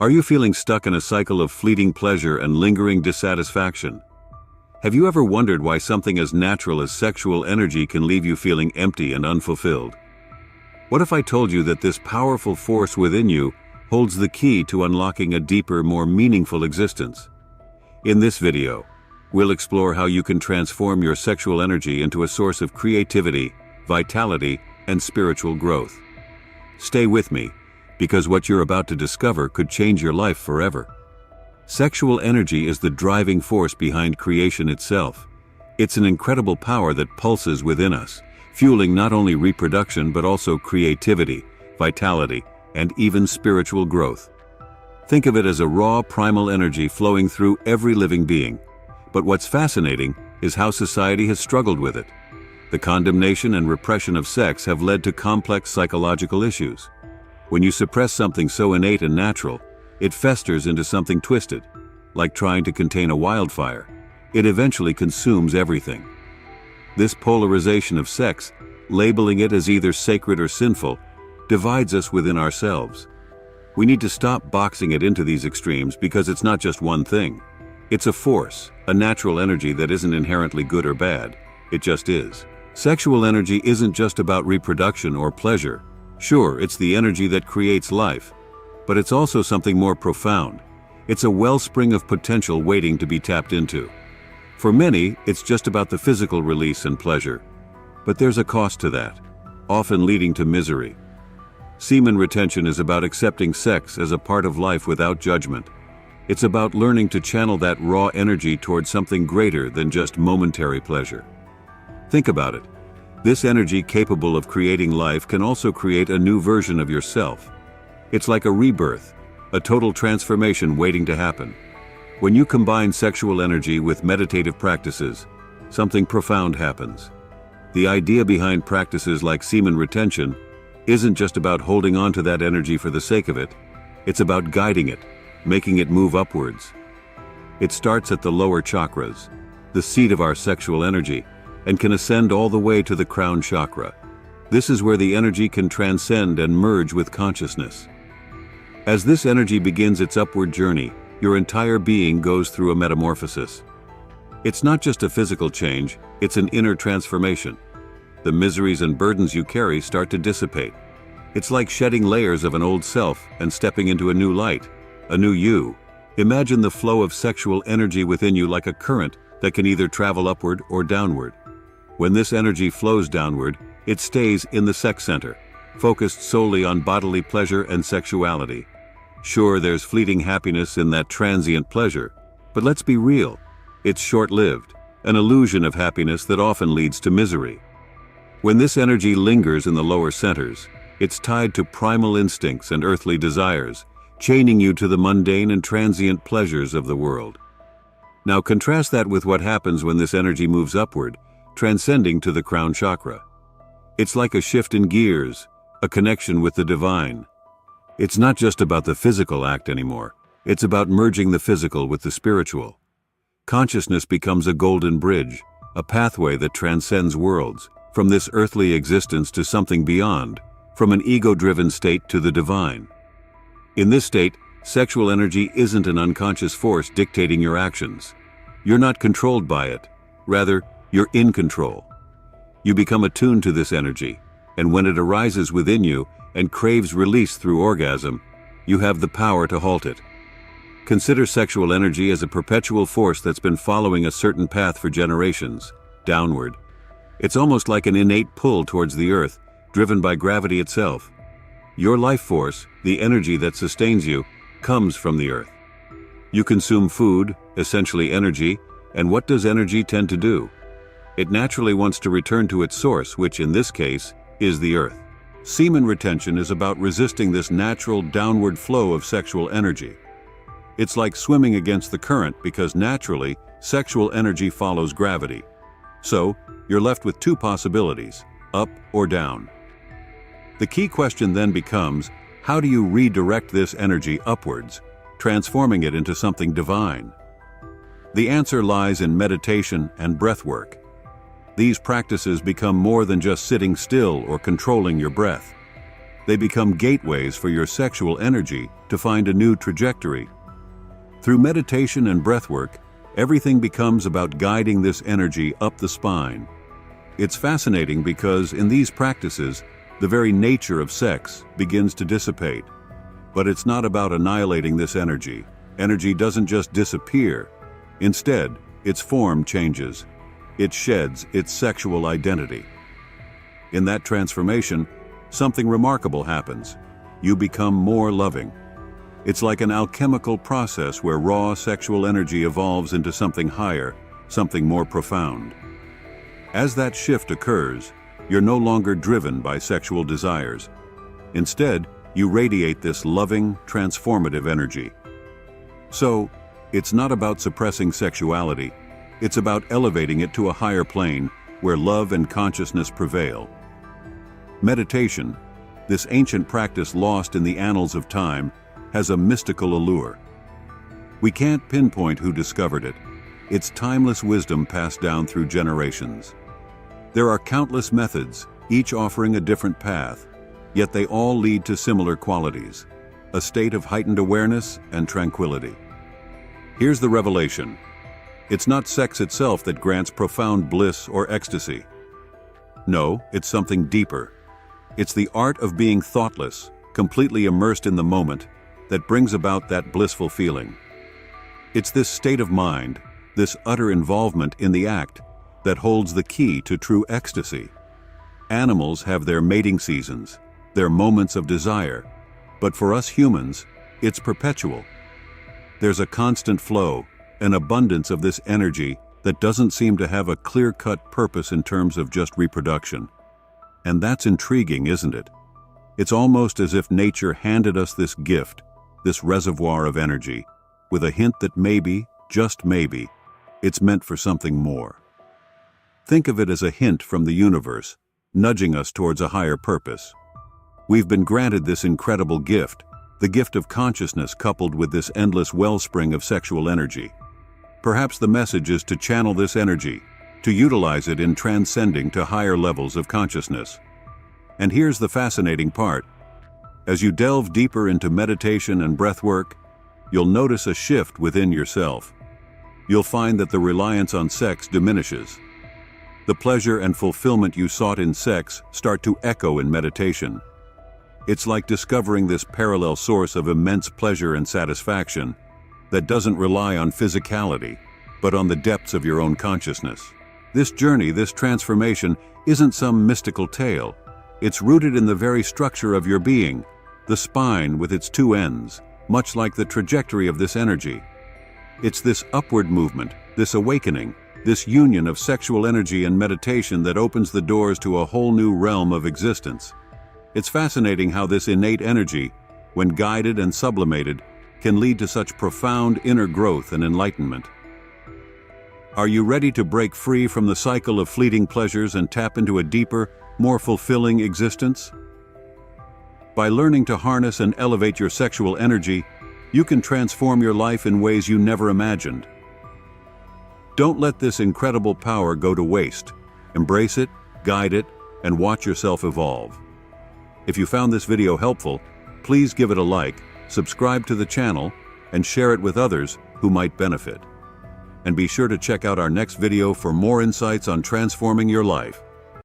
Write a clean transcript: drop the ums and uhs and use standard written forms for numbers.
Are you feeling stuck in a cycle of fleeting pleasure and lingering dissatisfaction? Have you ever wondered why something as natural as sexual energy can leave you feeling empty and unfulfilled? What if I told you that this powerful force within you holds the key to unlocking a deeper, more meaningful existence? In this video, we'll explore how you can transform your sexual energy into a source of creativity, vitality, and spiritual growth. Stay with me, because what you're about to discover could change your life forever. Sexual energy is the driving force behind creation itself. It's an incredible power that pulses within us, fueling not only reproduction but also creativity, vitality, and even spiritual growth. Think of it as a raw, primal energy flowing through every living being. But what's fascinating is how society has struggled with it. The condemnation and repression of sex have led to complex psychological issues. When you suppress something so innate and natural, it festers into something twisted. Like trying to contain a wildfire, it eventually consumes everything. This polarization of sex, labeling it as either sacred or sinful, divides us within ourselves. We need to stop boxing it into these extremes because it's not just one thing. It's a force, a natural energy that isn't inherently good or bad. It just is. Sexual energy isn't just about reproduction or pleasure. Sure, it's the energy that creates life, but it's also something more profound. It's a wellspring of potential waiting to be tapped into. For many, it's just about the physical release and pleasure. But there's a cost to that, often leading to misery. Semen retention is about accepting sex as a part of life without judgment. It's about learning to channel that raw energy towards something greater than just momentary pleasure. Think about it. This energy capable of creating life can also create a new version of yourself. It's like a rebirth, a total transformation waiting to happen. When you combine sexual energy with meditative practices, something profound happens. The idea behind practices like semen retention isn't just about holding on to that energy for the sake of it. It's about guiding it, making it move upwards. It starts at the lower chakras, the seat of our sexual energy, and can ascend all the way to the crown chakra. This is where the energy can transcend and merge with consciousness. As this energy begins its upward journey, your entire being goes through a metamorphosis. It's not just a physical change, it's an inner transformation. The miseries and burdens you carry start to dissipate. It's like shedding layers of an old self and stepping into a new light, a new you. Imagine the flow of sexual energy within you like a current that can either travel upward or downward. When this energy flows downward, it stays in the sex center, focused solely on bodily pleasure and sexuality. Sure, there's fleeting happiness in that transient pleasure, but let's be real. It's short-lived, an illusion of happiness that often leads to misery. When this energy lingers in the lower centers, it's tied to primal instincts and earthly desires, chaining you to the mundane and transient pleasures of the world. Now contrast that with what happens when this energy moves upward, transcending to the crown chakra. It's like a shift in gears, a connection with the divine. It's not just about the physical act anymore. It's about merging the physical with the spiritual. Consciousness becomes a golden bridge, a pathway that transcends worlds, from this earthly existence to something beyond, from an ego-driven state to the divine. In this state, sexual energy isn't an unconscious force dictating your actions. You're not controlled by it. Rather, you're in control. You become attuned to this energy, and when it arises within you and craves release through orgasm, you have the power to halt it. Consider sexual energy as a perpetual force that's been following a certain path for generations, downward. It's almost like an innate pull towards the earth, driven by gravity itself. Your life force, the energy that sustains you, comes from the earth. You consume food, essentially energy, and what does energy tend to do? It naturally wants to return to its source, which in this case is the earth. Semen retention is about resisting this natural downward flow of sexual energy. It's like swimming against the current because naturally, sexual energy follows gravity. So, you're left with two possibilities, up or down. The key question then becomes, how do you redirect this energy upwards, transforming it into something divine? The answer lies in meditation and breath work. These practices become more than just sitting still or controlling your breath. They become gateways for your sexual energy to find a new trajectory. Through meditation and breathwork, everything becomes about guiding this energy up the spine. It's fascinating because in these practices, the very nature of sex begins to dissipate. But it's not about annihilating this energy. Energy doesn't just disappear. Instead, its form changes. It sheds its sexual identity. In that transformation, something remarkable happens. You become more loving. It's like an alchemical process where raw sexual energy evolves into something higher, something more profound. As that shift occurs, you're no longer driven by sexual desires. Instead, you radiate this loving, transformative energy. So, it's not about suppressing sexuality. It's about elevating it to a higher plane where love and consciousness prevail. Meditation, this ancient practice lost in the annals of time, has a mystical allure. We can't pinpoint who discovered it. It's timeless wisdom passed down through generations. There are countless methods, each offering a different path, yet they all lead to similar qualities, a state of heightened awareness and tranquility. Here's the revelation. It's not sex itself that grants profound bliss or ecstasy. No, it's something deeper. It's the art of being thoughtless, completely immersed in the moment, that brings about that blissful feeling. It's this state of mind, this utter involvement in the act, that holds the key to true ecstasy. Animals have their mating seasons, their moments of desire, but for us humans, it's perpetual. There's a constant flow, an abundance of this energy that doesn't seem to have a clear-cut purpose in terms of just reproduction. And that's intriguing, isn't it? It's almost as if nature handed us this gift, this reservoir of energy, with a hint that maybe, just maybe, it's meant for something more. Think of it as a hint from the universe, nudging us towards a higher purpose. We've been granted this incredible gift, the gift of consciousness coupled with this endless wellspring of sexual energy. Perhaps the message is to channel this energy, to utilize it in transcending to higher levels of consciousness. And here's the fascinating part. As you delve deeper into meditation and breathwork, you'll notice a shift within yourself. You'll find that the reliance on sex diminishes. The pleasure and fulfillment you sought in sex start to echo in meditation. It's like discovering this parallel source of immense pleasure and satisfaction that doesn't rely on physicality, but on the depths of your own consciousness. This journey, this transformation, isn't some mystical tale. It's rooted in the very structure of your being, the spine with its two ends, much like the trajectory of this energy. It's this upward movement, this awakening, this union of sexual energy and meditation that opens the doors to a whole new realm of existence. It's fascinating how this innate energy, when guided and sublimated, can lead to such profound inner growth and enlightenment. Are you ready to break free from the cycle of fleeting pleasures and tap into a deeper, more fulfilling existence? By learning to harness and elevate your sexual energy, you can transform your life in ways you never imagined. Don't let this incredible power go to waste. Embrace it, guide it, and watch yourself evolve. If you found this video helpful, please give it a like, subscribe to the channel, and share it with others who might benefit. And be sure to check out our next video for more insights on transforming your life.